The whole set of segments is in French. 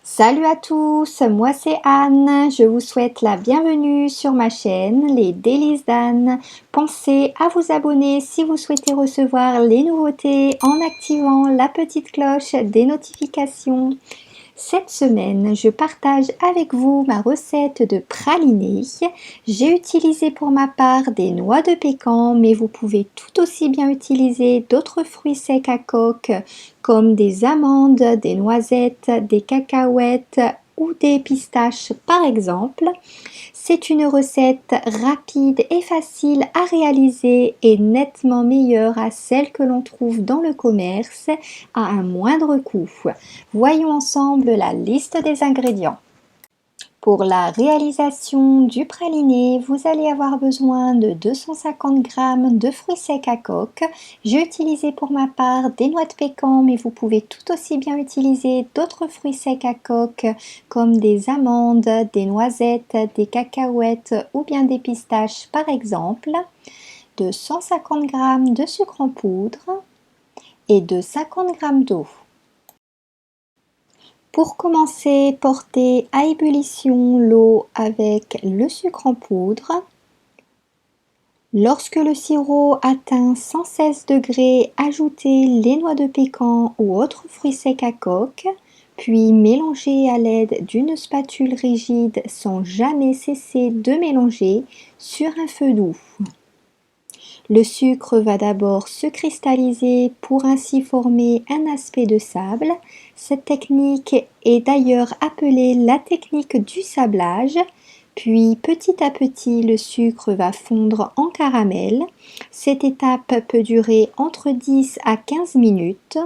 Salut à tous, moi c'est Anne, je vous souhaite la bienvenue sur ma chaîne Les Délices d'Anne. Pensez à vous abonner si vous souhaitez recevoir les nouveautés en activant la petite cloche des notifications. Cette semaine, je partage avec vous ma recette de praliné. J'ai utilisé pour ma part des noix de pécan, mais vous pouvez tout aussi bien utiliser d'autres fruits secs à coque comme des amandes, des noisettes, des cacahuètes ou des pistaches par exemple. C'est une recette rapide et facile à réaliser et nettement meilleure à celle que l'on trouve dans le commerce à un moindre coût. Voyons ensemble la liste des ingrédients. Pour la réalisation du praliné, vous allez avoir besoin de 250 g de fruits secs à coque. J'ai utilisé pour ma part des noix de pécan, mais vous pouvez tout aussi bien utiliser d'autres fruits secs à coque comme des amandes, des noisettes, des cacahuètes ou bien des pistaches par exemple. De 150 g de sucre en poudre et de 50 g d'eau. Pour commencer, portez à ébullition l'eau avec le sucre en poudre. Lorsque le sirop atteint 116 degrés, ajoutez les noix de pécan ou autres fruits secs à coque, puis mélangez à l'aide d'une spatule rigide sans jamais cesser de mélanger sur un feu doux. Le sucre va d'abord se cristalliser pour ainsi former un aspect de sable. Cette technique est d'ailleurs appelée la technique du sablage. Puis petit à petit, le sucre va fondre en caramel. Cette étape peut durer entre 10 à 15 minutes.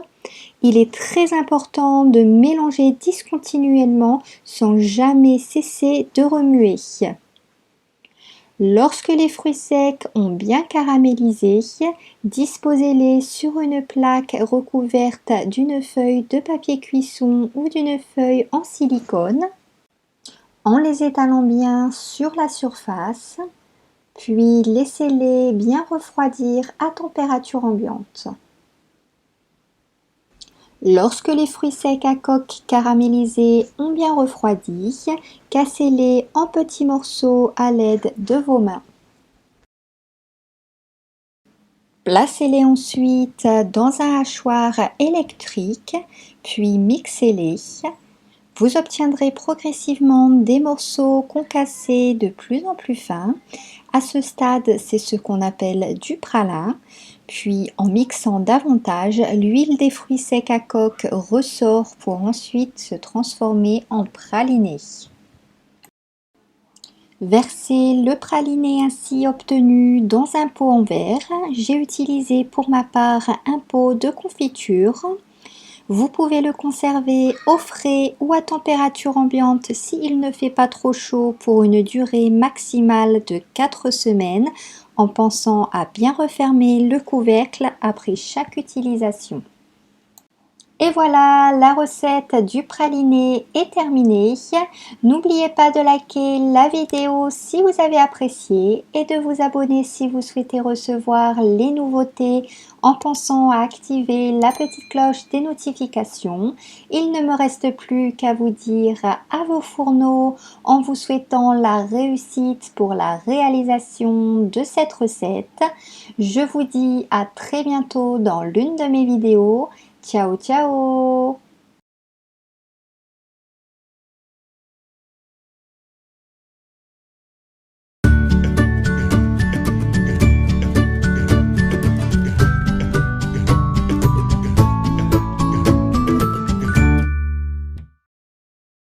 Il est très important de mélanger discontinuellement sans jamais cesser de remuer. Lorsque les fruits secs ont bien caramélisé, disposez-les sur une plaque recouverte d'une feuille de papier cuisson ou d'une feuille en silicone, en les étalant bien sur la surface, puis laissez-les bien refroidir à température ambiante. Lorsque les fruits secs à coque caramélisés ont bien refroidi, cassez-les en petits morceaux à l'aide de vos mains. Placez-les ensuite dans un hachoir électrique, puis mixez-les. Vous obtiendrez progressivement des morceaux concassés de plus en plus fins. À ce stade, c'est ce qu'on appelle du pralin. Puis, en mixant davantage, l'huile des fruits secs à coque ressort pour ensuite se transformer en praliné. Versez le praliné ainsi obtenu dans un pot en verre. J'ai utilisé pour ma part un pot de confiture. Vous pouvez le conserver au frais ou à température ambiante s'il ne fait pas trop chaud pour une durée maximale de 4 semaines en pensant à bien refermer le couvercle après chaque utilisation. Et voilà, la recette du praliné est terminée. N'oubliez pas de liker la vidéo si vous avez apprécié et de vous abonner si vous souhaitez recevoir les nouveautés en pensant à activer la petite cloche des notifications. Il ne me reste plus qu'à vous dire à vos fourneaux en vous souhaitant la réussite pour la réalisation de cette recette. Je vous dis à très bientôt dans l'une de mes vidéos. Ciao ciao!